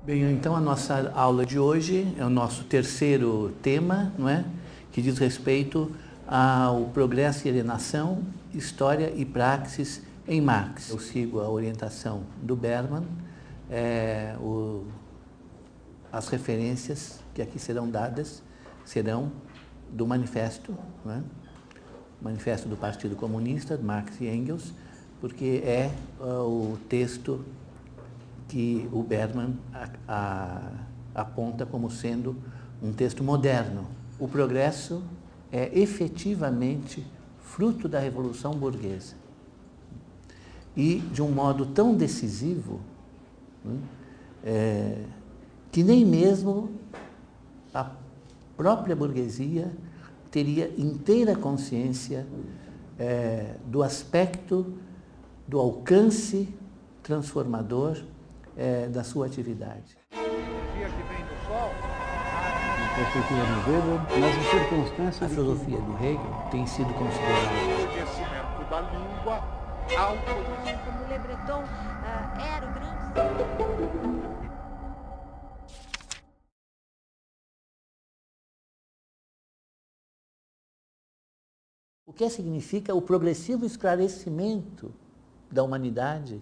Bem, então a nossa aula de hoje é o nosso terceiro tema, não é? Que diz respeito ao progresso e alienação, história e praxis em Marx. Eu sigo a orientação do Berman, as referências que aqui serão dadas serão do manifesto, não é? Manifesto do Partido Comunista, de Marx e Engels, porque é o texto que o Berman aponta como sendo um texto moderno. O progresso é efetivamente fruto da Revolução Burguesa. E de um modo tão decisivo, que nem mesmo a própria burguesia teria inteira consciência do aspecto, do alcance transformador da sua atividade. A filosofia que vem do sol, a perspectiva do Weber, nas circunstâncias... A filosofia do Hegel tem sido considerada o esquecimento da língua, autoconhecimento. Como Le Breton era o grande... O que significa o progressivo esclarecimento da humanidade,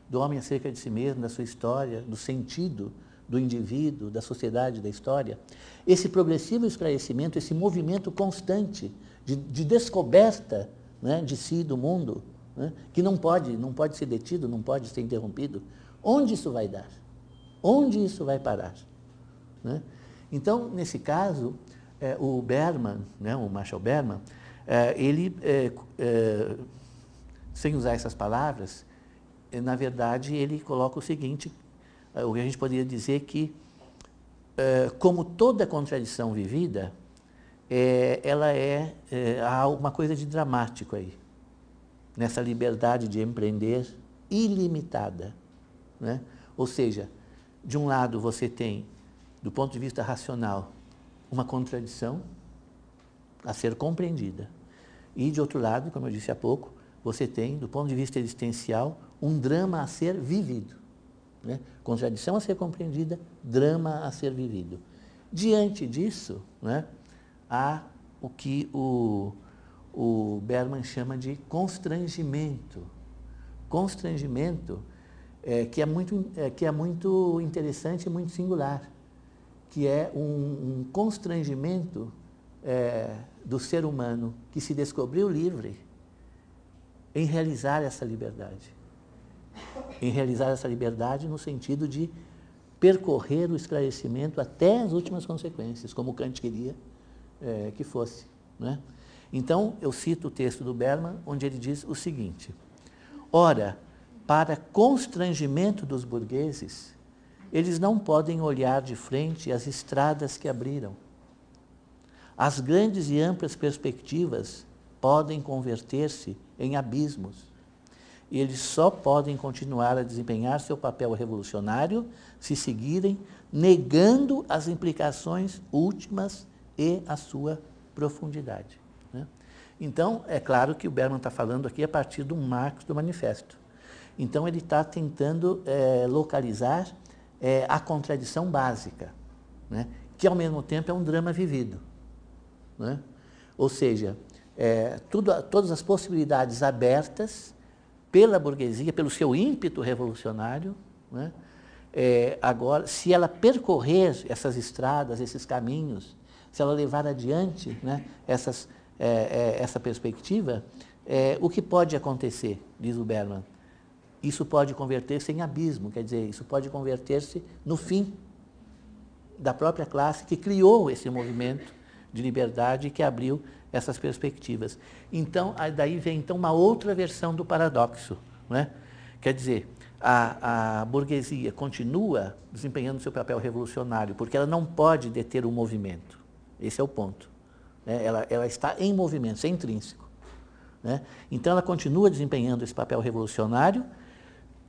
do homem acerca de si mesmo, da sua história, do sentido do indivíduo, da sociedade, da história. Esse progressivo esclarecimento, esse movimento constante de descoberta, né, de si, do mundo, né, que não pode ser detido, não pode ser interrompido. Onde isso vai dar? Onde isso vai parar? Né? Então, nesse caso, o Berman, né, o Marshall Berman, ele, sem usar essas palavras, na verdade, ele coloca o seguinte, o que a gente poderia dizer que, como toda contradição vivida, há uma coisa de dramático aí, nessa liberdade de empreender ilimitada, né? Ou seja, de um lado você tem, do ponto de vista racional, uma contradição a ser compreendida, e de outro lado, como eu disse há pouco, você tem, do ponto de vista existencial, um drama a ser vivido. Né? Contradição a ser compreendida, drama a ser vivido. Diante disso, né, há o que o Berman chama de constrangimento. Constrangimento que é muito interessante e muito singular, que é um constrangimento do ser humano que se descobriu livre em realizar essa liberdade. Em realizar essa liberdade no sentido de percorrer o esclarecimento até as últimas consequências, como Kant queria que fosse. Né? Então, eu cito o texto do Berman, onde ele diz o seguinte: ora, para constrangimento dos burgueses, eles não podem olhar de frente as estradas que abriram. As grandes e amplas perspectivas podem converter-se em abismos. E eles só podem continuar a desempenhar seu papel revolucionário se seguirem negando as implicações últimas e a sua profundidade. Né? Então, é claro que o Berman está falando aqui a partir do Marx, do Manifesto. Então, ele está tentando localizar a contradição básica, né? Que, ao mesmo tempo, é um drama vivido. Né? Ou seja, todas as possibilidades abertas pela burguesia, pelo seu ímpeto revolucionário, né? Agora, se ela percorrer essas estradas, esses caminhos, se ela levar adiante, né, essa perspectiva, o que pode acontecer, diz o Berman? Isso pode converter-se em abismo, quer dizer, isso pode converter-se no fim da própria classe que criou esse movimento de liberdade e que abriu essas perspectivas. Então, daí vem então, uma outra versão do paradoxo. Não é? Quer dizer, a burguesia continua desempenhando seu papel revolucionário, porque ela não pode deter o movimento. Esse é o ponto. Né? Ela está em movimento, isso é intrínseco. Né? Então, ela continua desempenhando esse papel revolucionário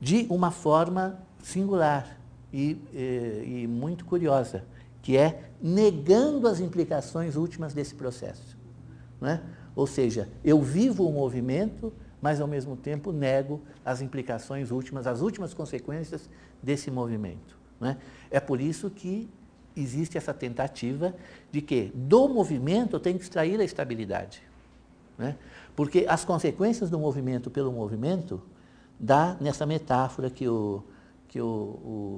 de uma forma singular e muito curiosa, que é negando as implicações últimas desse processo. Não é? Ou seja, eu vivo o movimento, mas ao mesmo tempo nego as implicações últimas, as últimas consequências desse movimento, né? É por isso que existe essa tentativa de que do movimento eu tenho que extrair a estabilidade, né? Porque as consequências do movimento pelo movimento dá nessa metáfora que o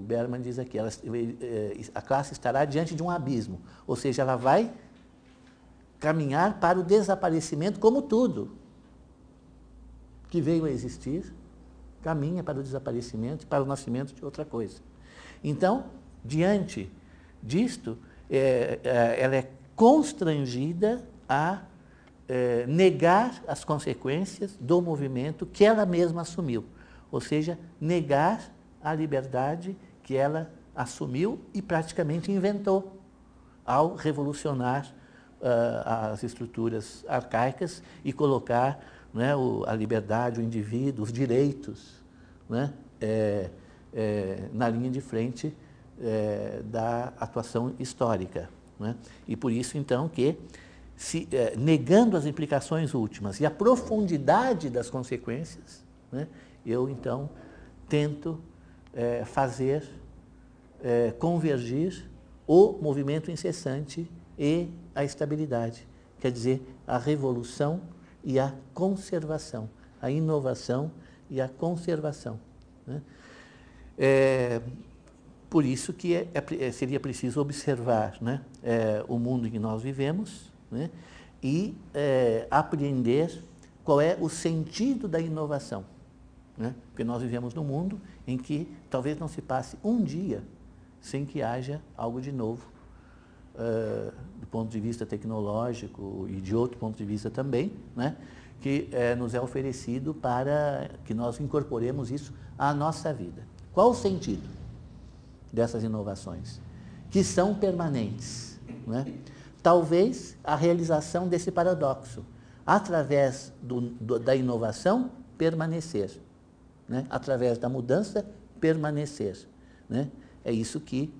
Berman diz aqui, a classe estará diante de um abismo, ou seja, ela vai caminhar para o desaparecimento, como tudo que veio a existir, caminha para o desaparecimento e para o nascimento de outra coisa. Então, diante disto, ela é constrangida a negar as consequências do movimento que ela mesma assumiu, ou seja, negar a liberdade que ela assumiu e praticamente inventou ao revolucionar as estruturas arcaicas e colocar, né, a liberdade, o indivíduo, os direitos, né, na linha de frente da atuação histórica, né? E por isso, então, que, negando as implicações últimas e a profundidade das consequências, né, eu, então, tento fazer convergir o movimento incessante e a estabilidade, quer dizer, a revolução e a conservação, a inovação e a conservação, né? Por isso que seria preciso observar, né, o mundo em que nós vivemos, né, e apreender qual é o sentido da inovação, né? Porque nós vivemos num mundo em que talvez não se passe um dia sem que haja algo de novo, do ponto de vista tecnológico e de outro ponto de vista também, né, que nos é oferecido para que nós incorporemos isso à nossa vida. Qual o sentido dessas inovações? Que são permanentes, né? Talvez a realização desse paradoxo, através da inovação, permanecer, né? Através da mudança, permanecer, né? É isso que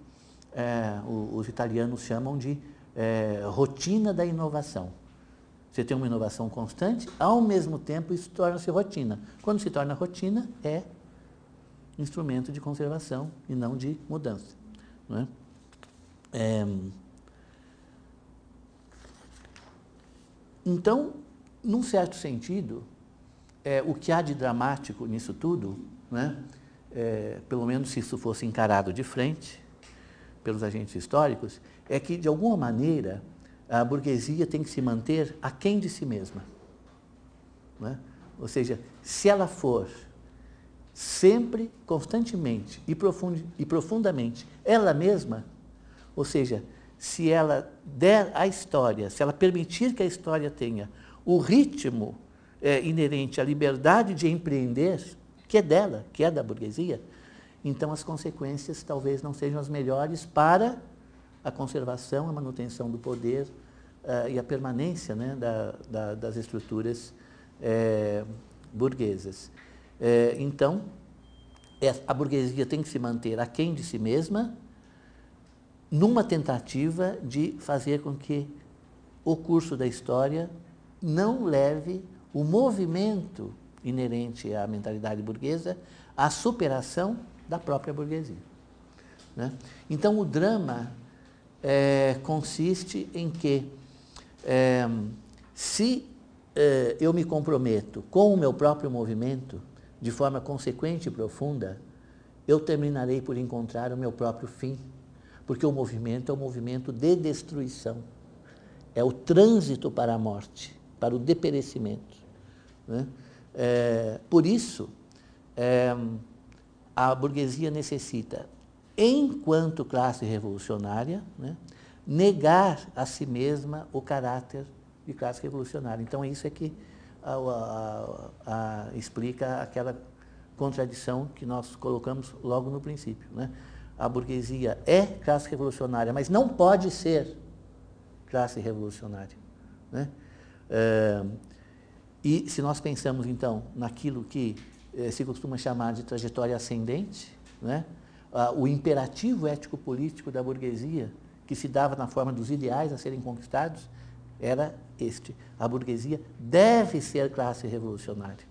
os italianos chamam de rotina da inovação. Você tem uma inovação constante, ao mesmo tempo isso torna-se rotina. Quando se torna rotina, é instrumento de conservação e não de mudança, não é? Então, num certo sentido, o que há de dramático nisso tudo, né, pelo menos se isso fosse encarado de frente pelos agentes históricos, é que, de alguma maneira, a burguesia tem que se manter aquém de si mesma, né? Ou seja, se ela for sempre, constantemente e profundamente ela mesma, ou seja, se ela der à história, se ela permitir que a história tenha o ritmo inerente à liberdade de empreender, que é dela, que é da burguesia, então as consequências talvez não sejam as melhores para a conservação, a manutenção do poder e a permanência, né, das estruturas burguesas. Então, a burguesia tem que se manter aquém de si mesma, numa tentativa de fazer com que o curso da história não leve o movimento inerente à mentalidade burguesa à superação da própria burguesia, né? Então, o drama consiste em que, se eu me comprometo com o meu próprio movimento, de forma consequente e profunda, eu terminarei por encontrar o meu próprio fim, porque o movimento é um movimento de destruição, é o trânsito para a morte, para o deperecimento, né? Por isso, a burguesia necessita, enquanto classe revolucionária, né, negar a si mesma o caráter de classe revolucionária. Então, isso é que explica aquela contradição que nós colocamos logo no princípio, né? A burguesia é classe revolucionária, mas não pode ser classe revolucionária, né? E se nós pensamos, então, naquilo que se costuma chamar de trajetória ascendente, né? O imperativo ético-político da burguesia, que se dava na forma dos ideais a serem conquistados, era este: a burguesia deve ser classe revolucionária,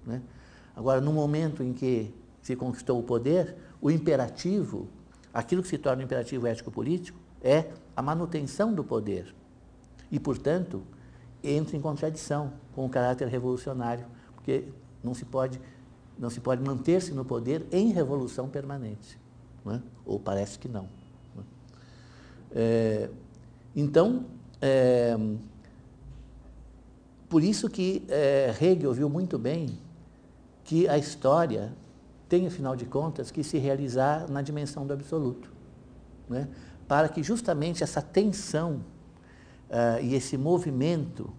né? Agora, no momento em que se conquistou o poder, o imperativo, aquilo que se torna o imperativo ético-político, é a manutenção do poder. E, portanto, entra em contradição com o caráter revolucionário, porque não se pode manter-se no poder em revolução permanente, né? Ou parece que não, né? Então, por isso que Hegel viu muito bem que a história tem, afinal de contas, que se realizar na dimensão do absoluto, né? Para que justamente essa tensão e esse movimento,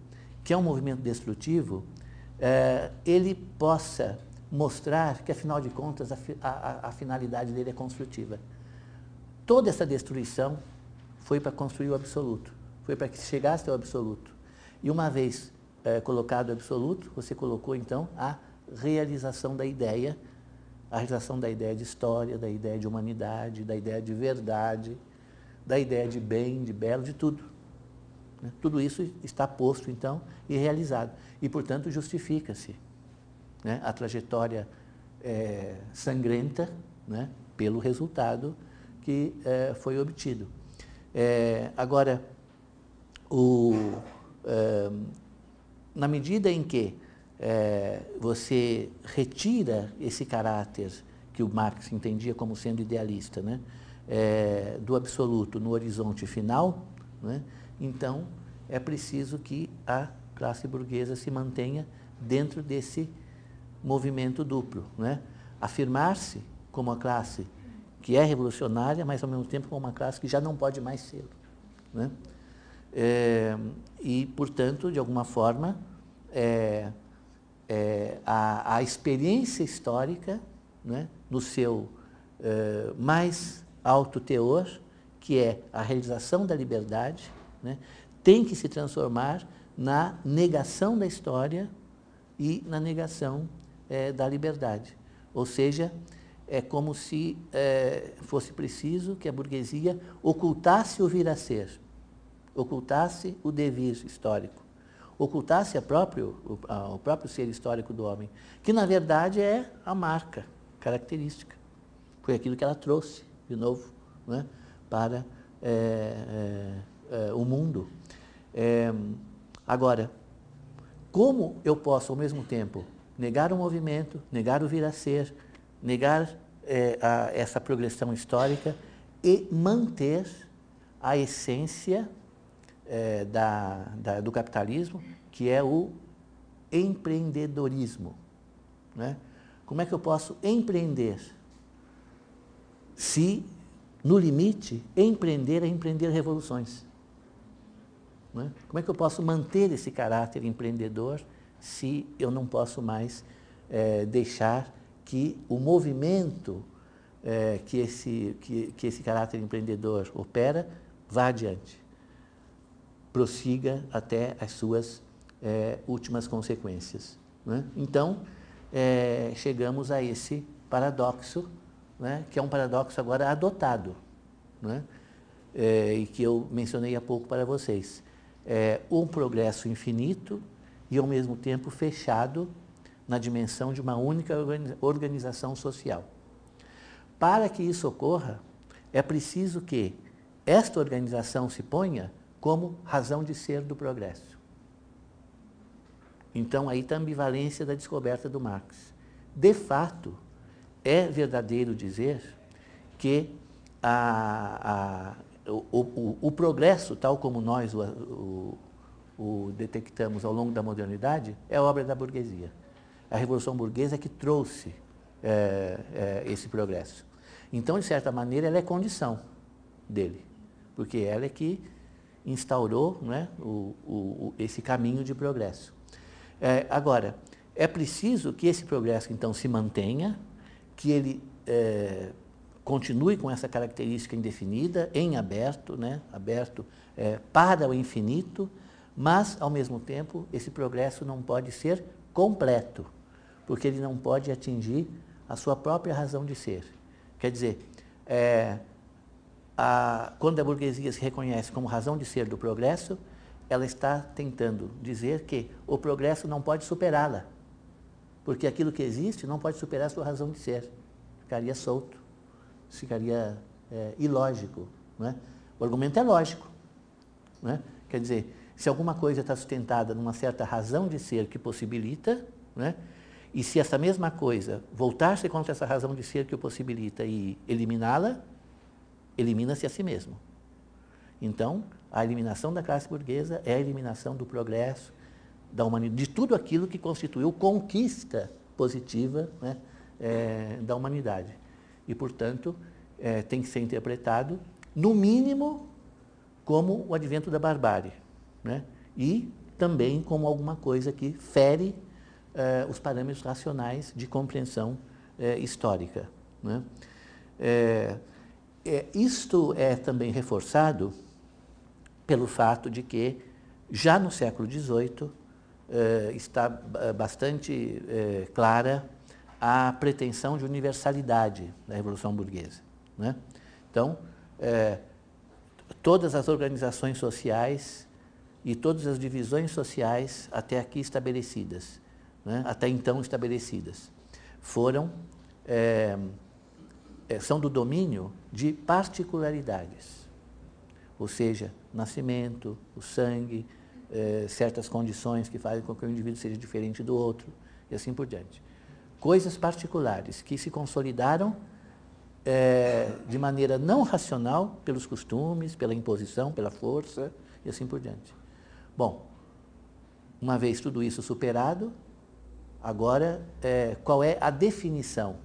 que é um movimento destrutivo, ele possa mostrar que, afinal de contas, a finalidade dele é construtiva. Toda essa destruição foi para construir o absoluto, foi para que se chegasse ao absoluto. E uma vez colocado o absoluto, você colocou, então, a realização da ideia, a realização da ideia de história, da ideia de humanidade, da ideia de verdade, da ideia de bem, de belo, de tudo, né? Tudo isso está posto, então, e realizado. E, portanto, justifica-se, né, a trajetória sangrenta, né, pelo resultado que foi obtido. Agora, na medida em que você retira esse caráter que o Marx entendia como sendo idealista, né, do absoluto no horizonte final, né, então é preciso que a classe burguesa se mantenha dentro desse movimento duplo, né? Afirmar-se como uma classe que é revolucionária, mas ao mesmo tempo como uma classe que já não pode mais ser, né? E, portanto, de alguma forma, a experiência histórica, né, no seu mais alto teor, que é a realização da liberdade, né, tem que se transformar na negação da história e na negação da liberdade. Ou seja, é como se fosse preciso que a burguesia ocultasse o vir a ser, ocultasse o devir histórico, ocultasse o próprio ser histórico do homem, que na verdade é a marca característica. Foi aquilo que ela trouxe, de novo, né, para o mundo. Agora, como eu posso, ao mesmo tempo, negar o movimento, negar o vir a ser, negar essa progressão histórica e manter a essência do capitalismo, que é o empreendedorismo, né? Como é que eu posso empreender se, no limite, empreender é empreender revoluções? Né? Como é que eu posso manter esse caráter empreendedor se eu não posso mais deixar que o movimento que esse caráter empreendedor opera vá adiante, prossiga até as suas últimas consequências, né? Então, chegamos a esse paradoxo, né, que é um paradoxo agora adotado, né, e que eu mencionei há pouco para vocês. Um progresso infinito e, ao mesmo tempo, fechado na dimensão de uma única organização social. Para que isso ocorra, é preciso que esta organização se ponha como razão de ser do progresso. Então, aí está a ambivalência da descoberta do Marx. De fato, é verdadeiro dizer que o progresso, tal como nós o detectamos ao longo da modernidade, é obra da burguesia. A Revolução Burguesa é que trouxe esse progresso. Então, de certa maneira, ela é condição dele, porque ela é que instaurou, né, esse caminho de progresso. Agora, é preciso que esse progresso, então, se mantenha, que ele continue com essa característica indefinida, em aberto, né, aberto para o infinito, mas, ao mesmo tempo, esse progresso não pode ser completo, porque ele não pode atingir a sua própria razão de ser. Quer dizer, quando a burguesia se reconhece como razão de ser do progresso, ela está tentando dizer que o progresso não pode superá-la, Porque aquilo que existe não pode superar a sua razão de ser. Ficaria solto, ficaria ilógico. Não é? O argumento é lógico. Não é? Quer dizer, se alguma coisa está sustentada numa certa razão de ser que possibilita, não é? E se essa mesma coisa voltar-se contra essa razão de ser que o possibilita e eliminá-la, elimina-se a si mesmo. Então, a eliminação da classe burguesa é a eliminação do progresso, da humanidade, de tudo aquilo que constituiu conquista positiva, né, da humanidade. E, portanto, tem que ser interpretado, no mínimo, como o advento da barbárie, né, e também como alguma coisa que fere os parâmetros racionais de compreensão histórica. Né. Isto é também reforçado pelo fato de que, já no século XVIII, está bastante clara a pretensão de universalidade da Revolução Burguesa. Né? Então, todas as organizações sociais e todas as divisões sociais até aqui estabelecidas, né? Até então estabelecidas, são do domínio de particularidades, ou seja, o nascimento, o sangue, certas condições que fazem com que o indivíduo seja diferente do outro, e assim por diante. Coisas particulares que se consolidaram de maneira não racional pelos costumes, pela imposição, pela força, e assim por diante. Bom, uma vez tudo isso superado, agora, qual é a definição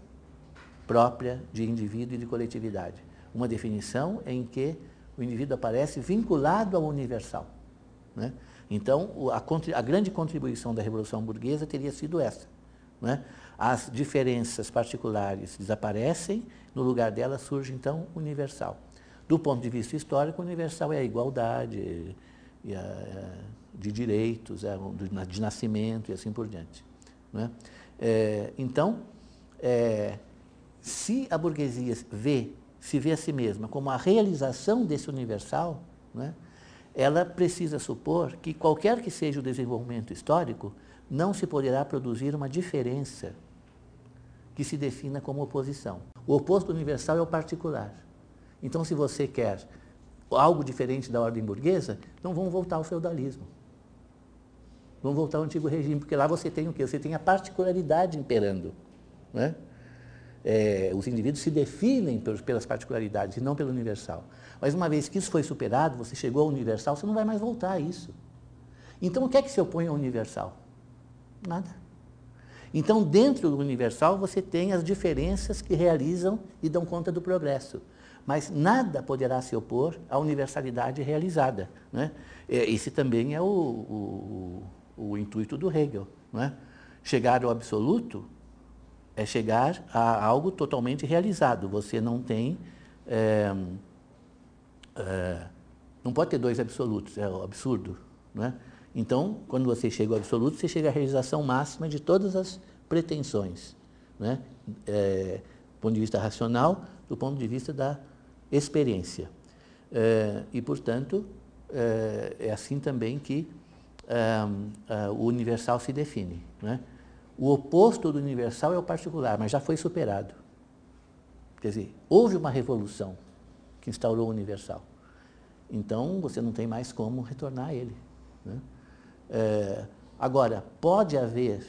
própria de indivíduo e de coletividade? Uma definição em que o indivíduo aparece vinculado ao universal. Né? Então, a grande contribuição da Revolução Burguesa teria sido essa. Né? As diferenças particulares desaparecem, no lugar delas surge, então, o universal. Do ponto de vista histórico, o universal é a igualdade de direitos, de nascimento e assim por diante. Né? Então, se a burguesia se vê a si mesma como a realização desse universal, né, ela precisa supor que qualquer que seja o desenvolvimento histórico, não se poderá produzir uma diferença que se defina como oposição. O oposto do universal é o particular. Então, se você quer algo diferente da ordem burguesa, então vamos voltar ao feudalismo. Vamos voltar ao antigo regime, porque lá você tem o quê? Você tem a particularidade imperando. Né? Os indivíduos se definem pelas particularidades e não pelo universal. Mas uma vez que isso foi superado, você chegou ao universal, você não vai mais voltar a isso. Então, o que é que se opõe ao universal? Nada. Então, dentro do universal, você tem as diferenças que realizam e dão conta do progresso. Mas nada poderá se opor à universalidade realizada. Né? Esse também é o intuito do Hegel. Né? Chegar ao absoluto é chegar a algo totalmente realizado. Você não tem... não pode ter dois absolutos, é absurdo. Né? Então, quando você chega ao absoluto, você chega à realização máxima de todas as pretensões. Né? Do ponto de vista racional, do ponto de vista da experiência. E, portanto, é assim também que o universal se define. Né? O oposto do universal é o particular, mas já foi superado. Quer dizer, houve uma revolução que instaurou o universal. Então, você não tem mais como retornar a ele. Né? Agora, pode haver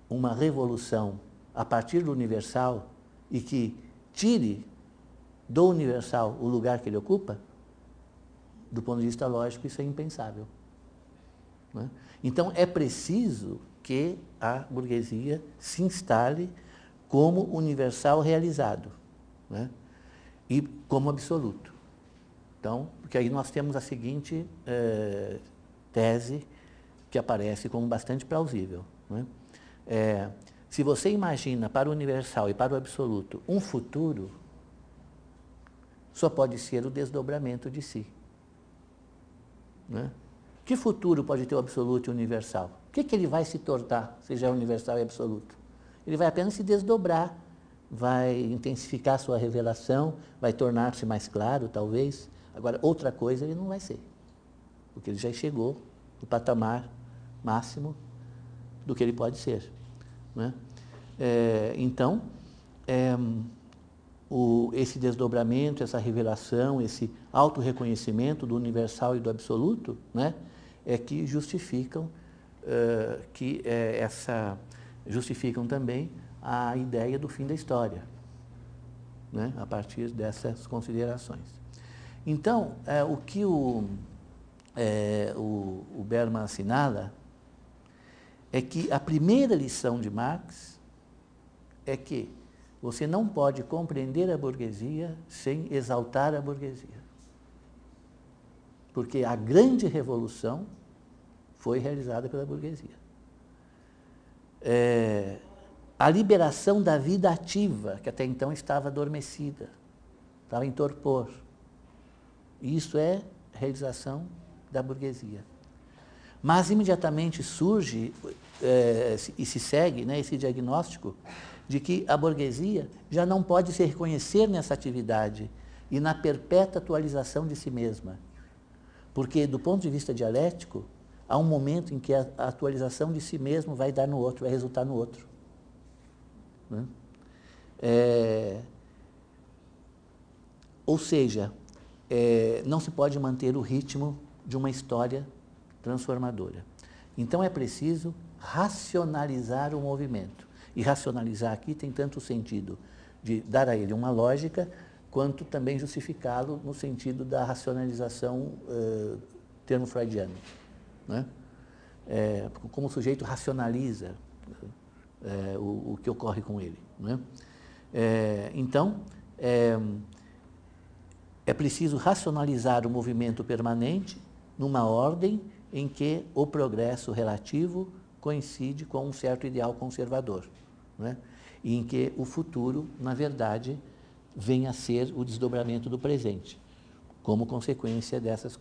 uma revolução a partir do universal e que tire do universal o lugar que ele ocupa? Do ponto de vista lógico, isso é impensável. Né? Então, é preciso que a burguesia se instale como universal realizado, né? E como absoluto. Então, porque aí nós temos a seguinte tese que aparece como bastante plausível. Né? Se você imagina para o universal e para o absoluto um futuro, só pode ser o desdobramento de si. Né? Que futuro pode ter o absoluto e o universal? O que ele vai se tornar, seja universal e absoluto? Ele vai apenas se desdobrar, vai intensificar a sua revelação, vai tornar-se mais claro, talvez. Agora, outra coisa ele não vai ser, porque ele já chegou no patamar máximo do que ele pode ser. né? Então, esse desdobramento, essa revelação, esse autorreconhecimento do universal e do absoluto, né, é que justificam, justificam também a ideia do fim da história, né, a partir dessas considerações. Então, o que o Berman assinala é que a primeira lição de Marx é que você não pode compreender a burguesia sem exaltar a burguesia. Porque a grande revolução foi realizada pela burguesia. A liberação da vida ativa, que até então estava adormecida, estava em torpor. Isso é realização da burguesia. Mas imediatamente surge e se segue, né, esse diagnóstico de que a burguesia já não pode se reconhecer nessa atividade e na perpétua atualização de si mesma. Porque, do ponto de vista dialético, há um momento em que a atualização de si mesmo vai dar no outro, vai resultar no outro. Né? Ou seja, não se pode manter o ritmo de uma história transformadora. Então é preciso racionalizar o movimento. E racionalizar aqui tem tanto o sentido de dar a ele uma lógica, quanto também justificá-lo no sentido da racionalização, termo freudiano, né? Como o sujeito racionaliza o que ocorre com ele, né? Então, é preciso racionalizar o movimento permanente numa ordem em que o progresso relativo coincide com um certo ideal conservador, né? E em que o futuro, na verdade, vem a ser o desdobramento do presente, como consequência dessas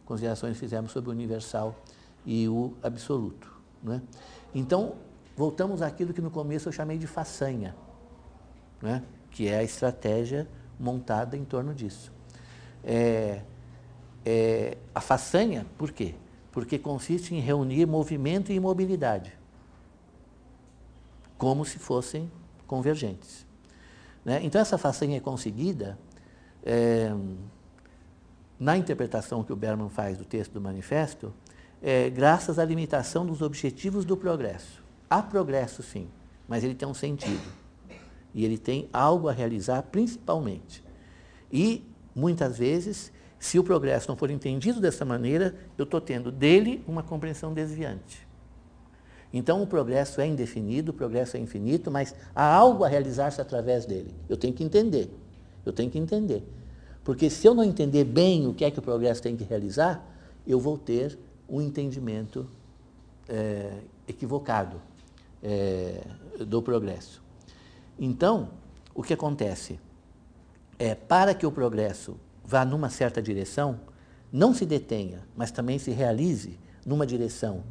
considerações que fizemos sobre o universal e o absoluto, né? Então, voltamos àquilo que no começo eu chamei de façanha, né? Que é a estratégia montada em torno disso. A façanha, por quê? Porque consiste em reunir movimento e imobilidade, como se fossem convergentes, né? Então, essa façanha é conseguida na interpretação que o Berman faz do texto do manifesto, graças à limitação dos objetivos do progresso. Há progresso, sim, mas ele tem um sentido. E ele tem algo a realizar principalmente. E, muitas vezes, se o progresso não for entendido dessa maneira, eu estou tendo dele uma compreensão desviante. Então, o progresso é indefinido, o progresso é infinito, mas há algo a realizar-se através dele. Eu tenho que entender. Eu tenho que entender. Porque se eu não entender bem o que é que o progresso tem que realizar, eu vou ter um entendimento equivocado do progresso. Então, o que acontece para que o progresso vá numa certa direção, não se detenha, mas também se realize numa direção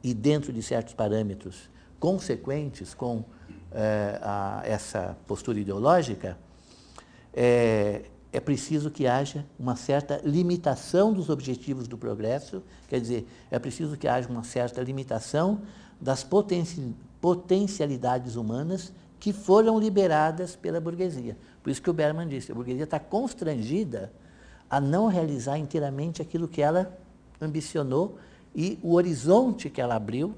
e dentro de certos parâmetros consequentes com essa postura ideológica, é preciso que haja uma certa limitação dos objetivos do progresso, quer dizer, é preciso que haja uma certa limitação das potencialidades humanas que foram liberadas pela burguesia. Por isso que o Berman disse, a burguesia está constrangida a não realizar inteiramente aquilo que ela ambicionou e o horizonte que ela abriu,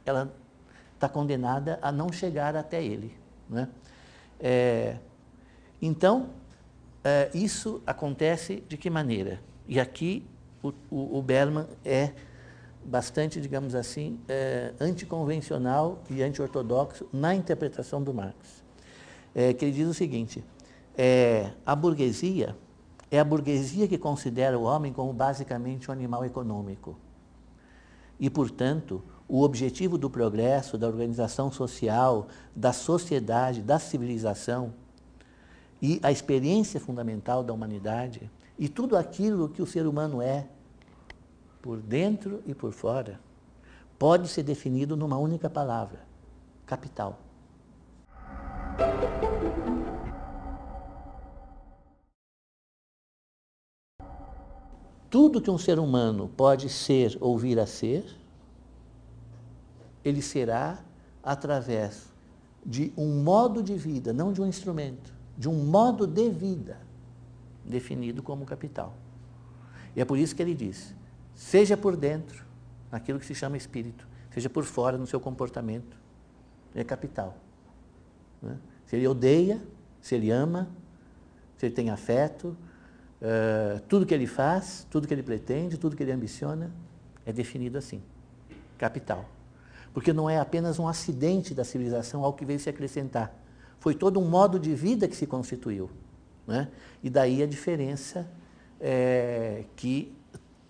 ela está condenada a não chegar até ele, né? Então, isso acontece de que maneira? E aqui o Berman é bastante, digamos assim, anticonvencional e anti-ortodoxo na interpretação do Marx. Que ele diz o seguinte, a burguesia é a burguesia que considera o homem como basicamente um animal econômico. E, portanto, o objetivo do progresso, da organização social, da sociedade, da civilização e a experiência fundamental da humanidade e tudo aquilo que o ser humano é, por dentro e por fora, pode ser definido numa única palavra, capital. Tudo que um ser humano pode ser ou vir a ser, ele será através de um modo de vida, não de um instrumento, de um modo de vida definido como capital. E é por isso que ele diz, seja por dentro, naquilo que se chama espírito, seja por fora, no seu comportamento, é capital. Né? Se ele odeia, se ele ama, se ele tem afeto, tudo que ele faz, tudo que ele pretende, tudo que ele ambiciona, é definido assim, capital. Porque não é apenas um acidente da civilização ao que veio se acrescentar. Foi todo um modo de vida que se constituiu. Né? E daí a diferença que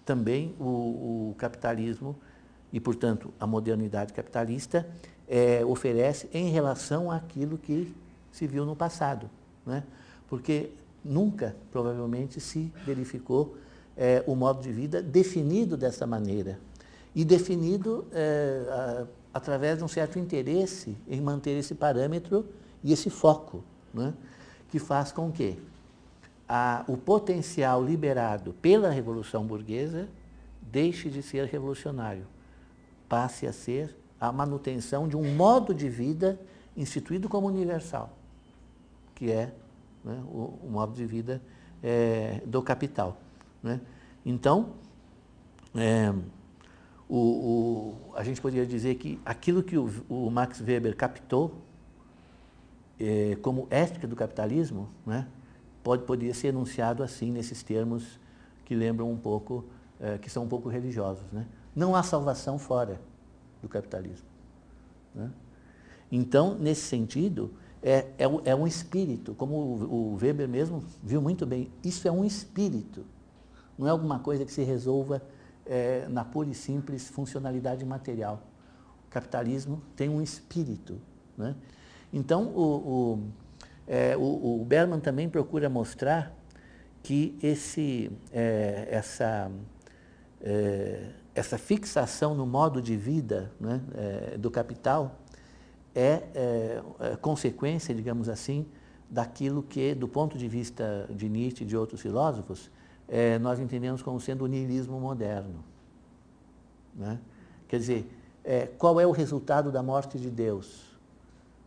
também o capitalismo e, portanto, a modernidade capitalista oferece em relação àquilo que se viu no passado. Né? Porque nunca, provavelmente, se verificou o modo de vida definido dessa maneira. E definido através de um certo interesse em manter esse parâmetro e esse foco, né? Que faz com que o potencial liberado pela Revolução Burguesa deixe de ser revolucionário, passe a ser a manutenção de um modo de vida instituído como universal, que é, né, o modo de vida do capital. Né? Então, a gente poderia dizer que aquilo que o Max Weber captou como ética do capitalismo, né, poderia ser enunciado assim, nesses termos que lembram um pouco, que são um pouco religiosos. Né? Não há salvação fora do capitalismo. Né? Então, nesse sentido, é um espírito, como o Weber mesmo viu muito bem, isso é um espírito, não é alguma coisa que se resolva na pura e simples funcionalidade material. O capitalismo tem um espírito. Né? Então, o Berman também procura mostrar que essa fixação no modo de vida, né, do capital é consequência, digamos assim, daquilo que, do ponto de vista de Nietzsche e de outros filósofos, nós entendemos como sendo o niilismo moderno. Né? Quer dizer, qual é o resultado da morte de Deus?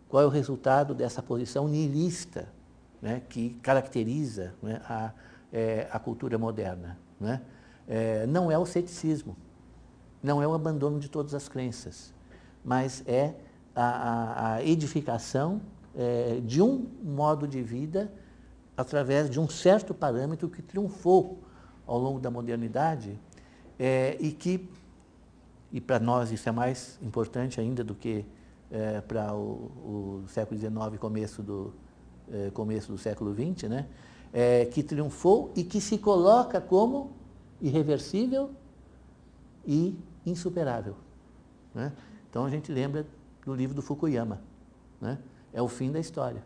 Qual é o resultado dessa posição nihilista, né, que caracteriza, né, a cultura moderna? Né? Não é o ceticismo, não é o abandono de todas as crenças, mas é a edificação de um modo de vida através de um certo parâmetro que triunfou ao longo da modernidade e para nós isso é mais importante ainda do que para o século XIX, começo do século XX, né? Que triunfou e que se coloca como irreversível e insuperável. Né? Então a gente lembra do livro do Fukuyama. Né? É o fim da história.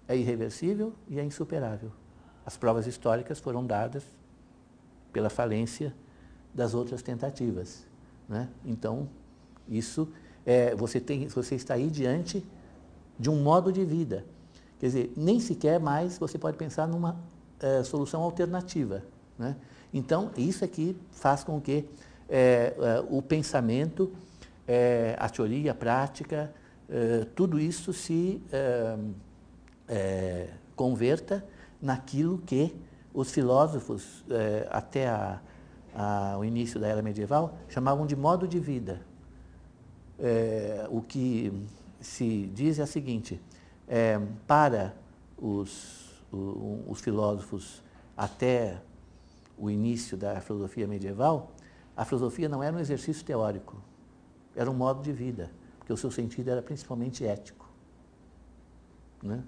É irreversível e é insuperável. As provas históricas foram dadas pela falência das outras tentativas. Né? Então, isso você está aí diante de um modo de vida. Quer dizer, nem sequer mais você pode pensar numa solução alternativa. Né? Então, isso aqui faz com que o pensamento, a teoria, a prática, tudo isso se converta naquilo que os filósofos, até o início da era medieval, chamavam de modo de vida. O que se diz é o seguinte, para os filósofos até o início da filosofia medieval, a filosofia não era um exercício teórico, era um modo de vida, porque o seu sentido era principalmente ético. Né?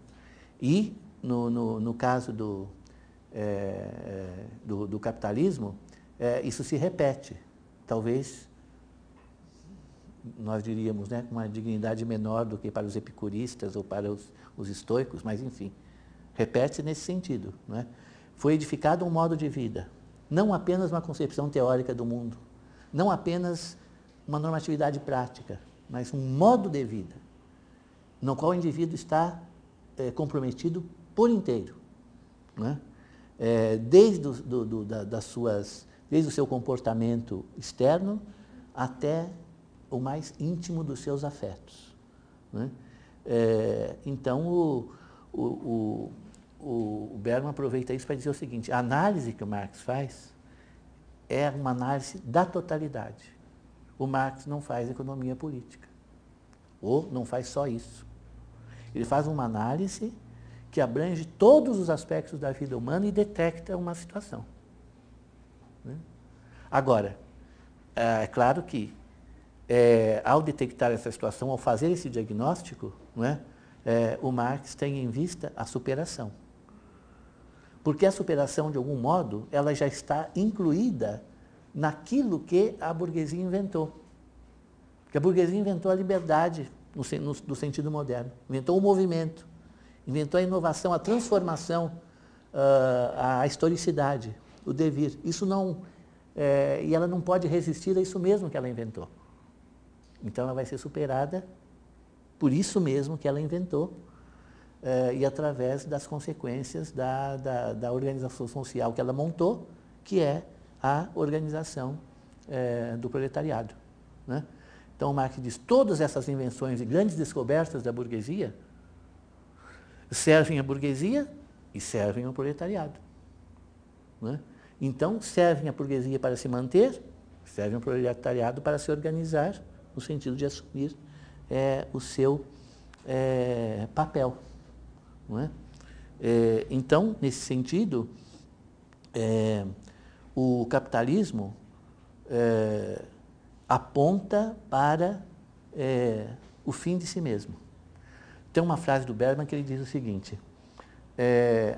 E, no caso do capitalismo, isso se repete, talvez, nós diríamos, né, com uma dignidade menor do que para os epicuristas ou para os estoicos, mas, enfim, repete-se nesse sentido. Né? Foi edificado um modo de vida, não apenas uma concepção teórica do mundo, não apenas uma normatividade prática, mas um modo de vida, no qual o indivíduo está comprometido por inteiro. Né? Desde o seu comportamento externo até o mais íntimo dos seus afetos, né? Então, o Bergman aproveita isso para dizer o seguinte: a análise que o Marx faz é uma análise da totalidade. O Marx não faz economia política, ou não faz só isso. Ele faz uma análise que abrange todos os aspectos da vida humana e detecta uma situação, né? Agora, é claro que, ao detectar essa situação, ao fazer esse diagnóstico, não é, o Marx tem em vista a superação. Porque a superação, de algum modo, ela já está incluída naquilo que a burguesia inventou. Porque a burguesia inventou a liberdade no sentido moderno, inventou o movimento, inventou a inovação, a transformação, a historicidade, o devir. Isso não, e ela não pode resistir a isso mesmo que ela inventou. Então ela vai ser superada por isso mesmo que ela inventou, e através das consequências da organização social que ela montou, que é a organização do proletariado, né? Então, Marx diz: todas essas invenções e grandes descobertas da burguesia servem à burguesia e servem ao proletariado, né? Então, servem à burguesia para se manter, servem ao proletariado para se organizar, no sentido de assumir o seu papel, não é? Então, nesse sentido, o capitalismo aponta para o fim de si mesmo. Tem uma frase do Bergman que ele diz o seguinte: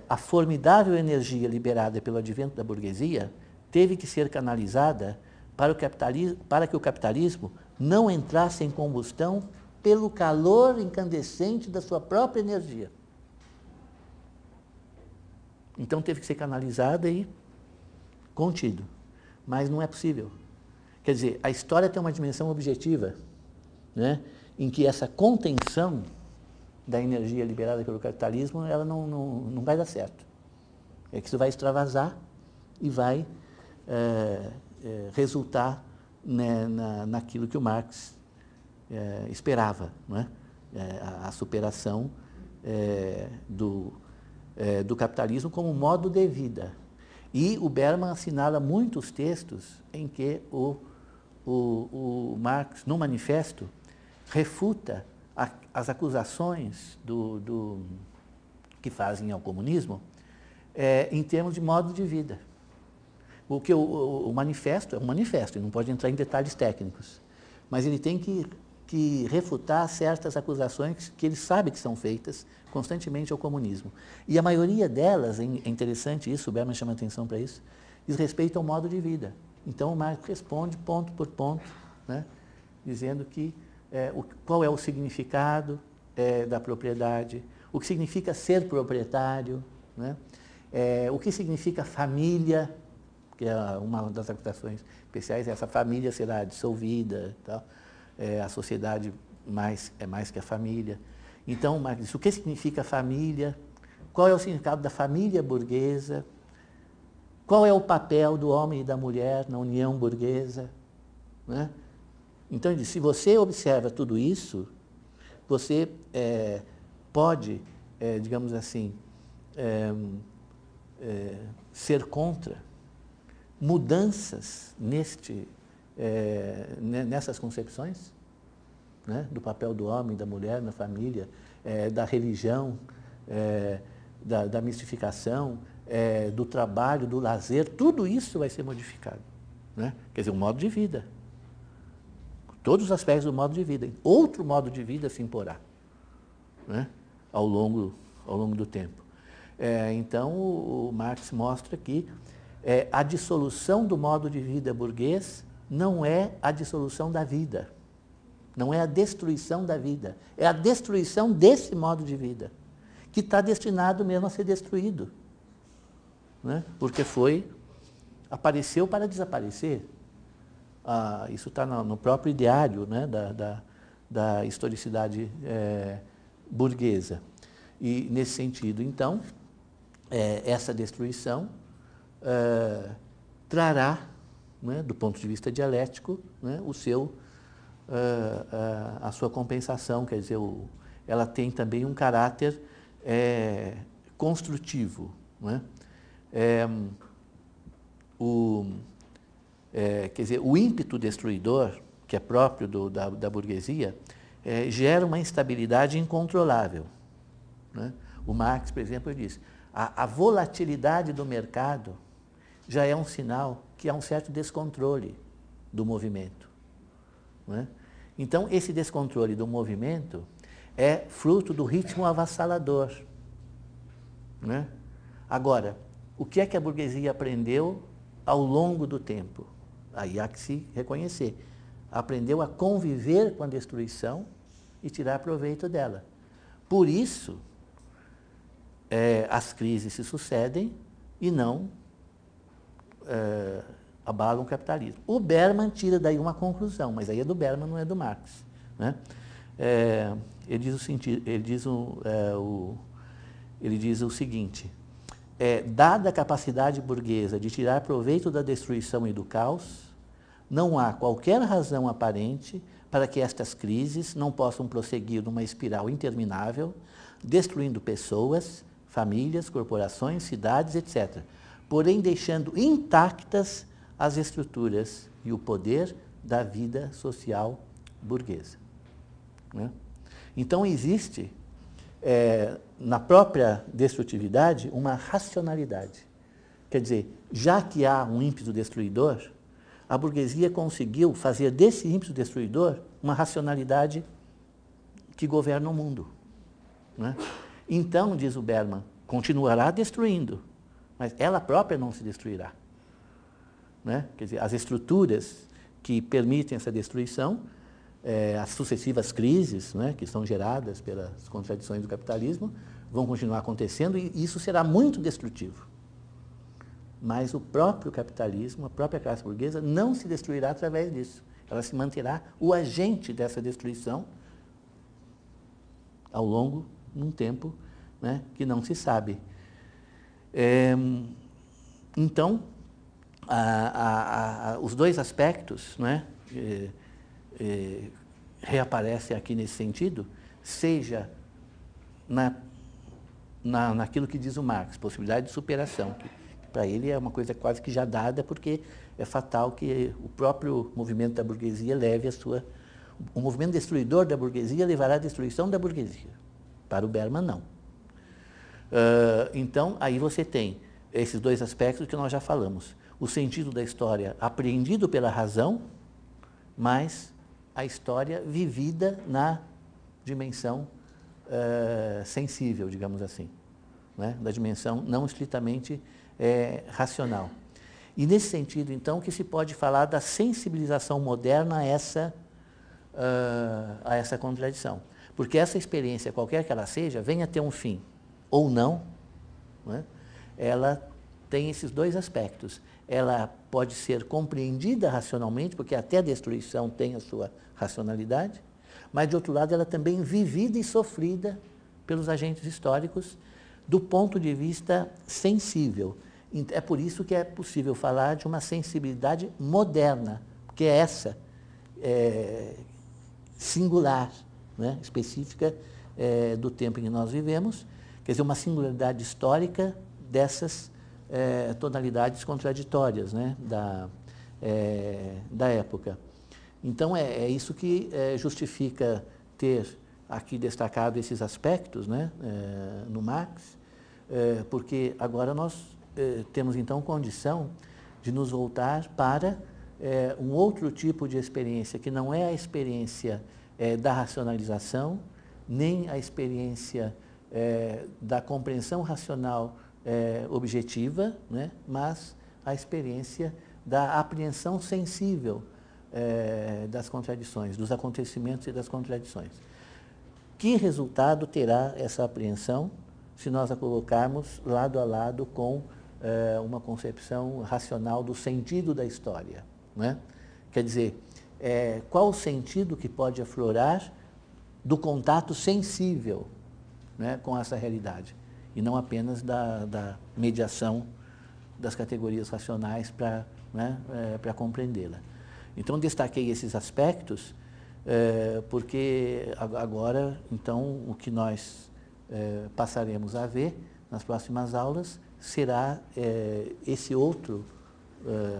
a formidável energia liberada pelo advento da burguesia teve que ser canalizada para que o capitalismo não entrasse em combustão pelo calor incandescente da sua própria energia. Então teve que ser canalizada e contido. Mas não é possível. Quer dizer, a história tem uma dimensão objetiva, né, em que essa contenção da energia liberada pelo capitalismo, ela não vai dar certo. É que isso vai extravasar e vai resultar, né, naquilo que o Marx esperava, não é? A superação do capitalismo como modo de vida. E o Bergman assinala muitos textos em que o Marx, no manifesto, refuta as acusações que fazem ao comunismo em termos de modo de vida. Porque o manifesto é um manifesto, ele não pode entrar em detalhes técnicos, mas ele tem que refutar certas acusações que ele sabe que são feitas constantemente ao comunismo. E a maioria delas, é interessante isso, o Bergman chama atenção para isso, diz respeito ao modo de vida. Então o Marx responde ponto por ponto, né, dizendo que qual é o significado da propriedade, o que significa ser proprietário, né, o que significa família, que é uma das acusações especiais, essa família será dissolvida, tal, a sociedade é mais que a família. Então, Marx diz: o que significa família, qual é o significado da família burguesa, qual é o papel do homem e da mulher na união burguesa, né? Então, ele diz: se você observa tudo isso, você pode, digamos assim, ser contra mudanças nessas concepções, né, do papel do homem e da mulher na família, da religião, da mistificação, do trabalho, do lazer, tudo isso vai ser modificado, né? Quer dizer, um modo de vida. Todos os aspectos do modo de vida. Outro modo de vida se imporá, né, ao longo do tempo. Então, o Marx mostra que a dissolução do modo de vida burguês não é a dissolução da vida, não é a destruição da vida, é a destruição desse modo de vida, que está destinado mesmo a ser destruído, né? Porque apareceu para desaparecer. Isso está no próprio ideário, né, da historicidade burguesa. E, nesse sentido, então, essa destruição trará, né, do ponto de vista dialético, né, o seu a sua compensação, quer dizer, ela tem também um caráter construtivo, né? Quer dizer, o ímpeto destruidor, que é próprio da burguesia, gera uma instabilidade incontrolável, né? O Marx, por exemplo, diz, a volatilidade do mercado já é um sinal que há um certo descontrole do movimento, né? Então, esse descontrole do movimento é fruto do ritmo avassalador, né? Agora, o que é que a burguesia aprendeu ao longo do tempo? Aí há que se reconhecer. Aprendeu a conviver com a destruição e tirar proveito dela. Por isso, as crises se sucedem e não abalam o capitalismo. O Berman tira daí uma conclusão, mas aí é do Berman, não é do Marx, né? Ele diz o seguinte: dada a capacidade burguesa de tirar proveito da destruição e do caos, não há qualquer razão aparente para que estas crises não possam prosseguir numa espiral interminável, destruindo pessoas, famílias, corporações, cidades, etc., porém deixando intactas as estruturas e o poder da vida social burguesa, né? Então, existe, na própria destrutividade, uma racionalidade. Quer dizer, já que há um ímpeto destruidor, a burguesia conseguiu fazer desse ímpeto destruidor uma racionalidade que governa o mundo, né? Então, diz o Berman, continuará destruindo, mas ela própria não se destruirá, né? Quer dizer, as estruturas que permitem essa destruição, as sucessivas crises, né, que são geradas pelas contradições do capitalismo, vão continuar acontecendo e isso será muito destrutivo. Mas o próprio capitalismo, a própria classe burguesa, não se destruirá através disso. Ela se manterá o agente dessa destruição ao longo de um tempo, né, que não se sabe. Então, os dois aspectos, né, reaparecem aqui nesse sentido, seja naquilo que diz o Marx, possibilidade de superação, que para ele é uma coisa quase que já dada, porque é fatal que o próprio movimento da burguesia leve o movimento destruidor da burguesia levará à destruição da burguesia. Para o Berman, não. Então, aí você tem esses dois aspectos que nós já falamos. O sentido da história apreendido pela razão, mas a história vivida na dimensão sensível, digamos assim, né? Da dimensão não estritamente racional. E nesse sentido, então, que se pode falar da sensibilização moderna a essa contradição. Porque essa experiência, qualquer que ela seja, venha a ter um fim ou não, né? Ela tem esses dois aspectos. Ela pode ser compreendida racionalmente, porque até a destruição tem a sua racionalidade, mas, de outro lado, ela também vivida e sofrida pelos agentes históricos do ponto de vista sensível. É por isso que é possível falar de uma sensibilidade moderna, que é essa, singular, né, específica do tempo em que nós vivemos, quer dizer, uma singularidade histórica dessas tonalidades contraditórias, né, da época. Então, é isso que justifica ter aqui destacado esses aspectos, né, no Marx, porque agora nós temos, então, condição de nos voltar para um outro tipo de experiência, que não é a experiência da racionalização, nem a experiência da compreensão racional objetiva, né, mas a experiência da apreensão sensível das contradições, dos acontecimentos e das contradições. Que resultado terá essa apreensão se nós a colocarmos lado a lado com uma concepção racional do sentido da história, né? Quer dizer, qual o sentido que pode aflorar do contato sensível, né, com essa realidade, e não apenas da mediação das categorias racionais para, né, para compreendê-la. Então, destaquei esses aspectos Porque agora, então, o que nós passaremos a ver nas próximas aulas será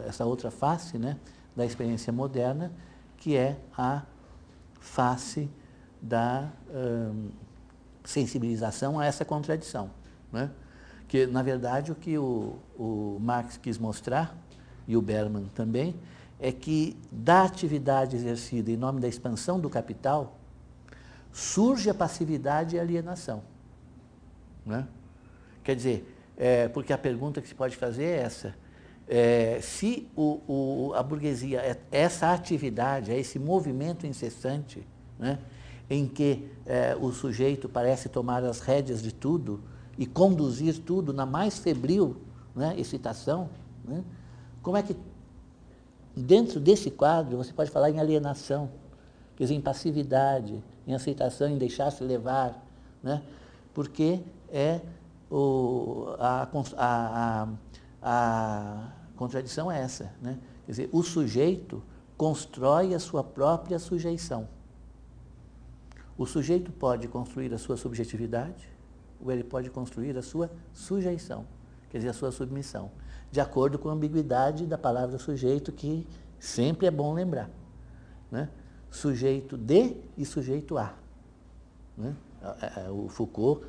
essa outra face, né, da experiência moderna, que é a face da sensibilização a essa contradição, né? Que, na verdade, o que o Marx quis mostrar, e o Berman também, é que da atividade exercida em nome da expansão do capital, surge a passividade e a alienação, né? Quer dizer, porque a pergunta que se pode fazer é essa: se a burguesia essa atividade, esse movimento incessante, né, em que o sujeito parece tomar as rédeas de tudo e conduzir tudo na mais febril, né, excitação, né, como é que, dentro desse quadro, você pode falar em alienação, quer dizer, em passividade, em aceitação, em deixar-se levar, né, porque a contradição é essa, né? Quer dizer, o sujeito constrói a sua própria sujeição. O sujeito pode construir a sua subjetividade, ou ele pode construir a sua sujeição, quer dizer, a sua submissão, de acordo com a ambiguidade da palavra sujeito, que sempre é bom lembrar, né? Sujeito de e sujeito a, né? O Foucault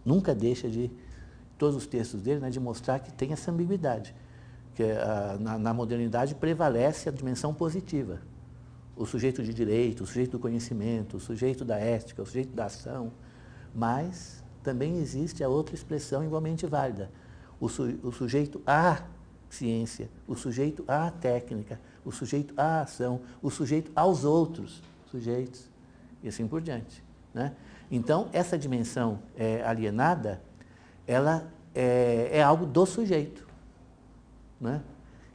nunca deixa de, todos os textos dele, né, de mostrar que tem essa ambiguidade, que na modernidade prevalece a dimensão positiva. O sujeito de direito, o sujeito do conhecimento, o sujeito da ética, o sujeito da ação, mas também existe a outra expressão igualmente válida, o sujeito à ciência, o sujeito à técnica, o sujeito à ação, o sujeito aos outros sujeitos, e assim por diante, né? Então, essa dimensão alienada, ela é algo do sujeito, né?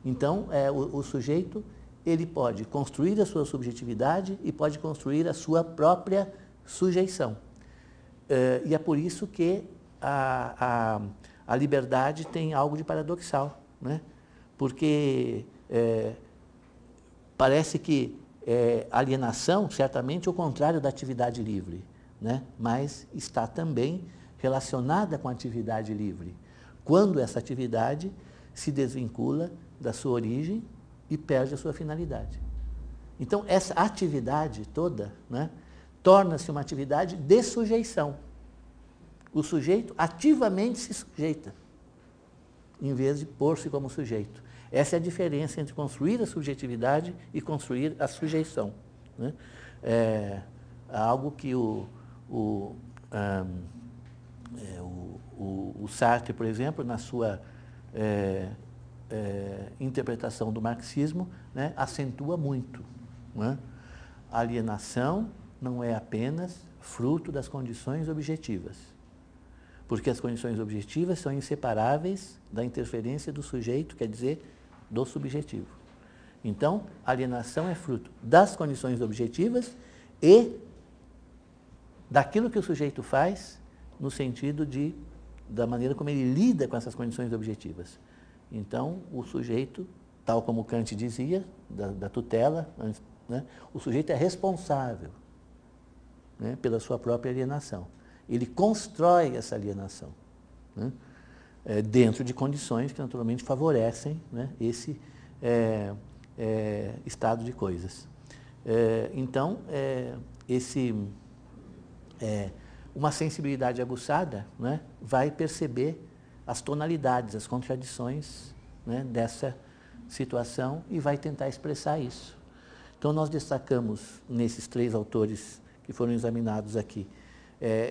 Então, o sujeito, ele pode construir a sua subjetividade e pode construir a sua própria sujeição. E é por isso que a liberdade tem algo de paradoxal, né? Porque parece que alienação, certamente, é o contrário da atividade livre, né? Mas está também relacionada com a atividade livre, quando essa atividade se desvincula da sua origem e perde a sua finalidade. Então, essa atividade toda, né, torna-se uma atividade de sujeição. O sujeito ativamente se sujeita, em vez de pôr-se como sujeito. Essa é a diferença entre construir a subjetividade e construir a sujeição, né? Algo que o Sartre, por exemplo, na sua interpretação do marxismo, né, acentua muito, né? A alienação não é apenas fruto das condições objetivas, porque as condições objetivas são inseparáveis da interferência do sujeito, quer dizer, do subjetivo. Então, a alienação é fruto das condições objetivas e daquilo que o sujeito faz no sentido da maneira como ele lida com essas condições objetivas. Então, o sujeito, tal como Kant dizia, da tutela, né, o sujeito é responsável, né, pela sua própria alienação. Ele constrói essa alienação, né, dentro de condições que naturalmente favorecem, né, esse estado de coisas. Então, uma sensibilidade aguçada, né, vai perceber as tonalidades, as contradições, né, dessa situação e vai tentar expressar isso. Então, nós destacamos nesses 3 autores que foram examinados aqui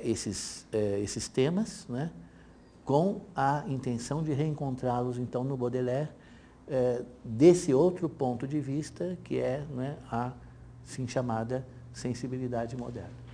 esses temas, né, com a intenção de reencontrá-los, então, no Baudelaire, desse outro ponto de vista, que é, né, a assim chamada sensibilidade moderna.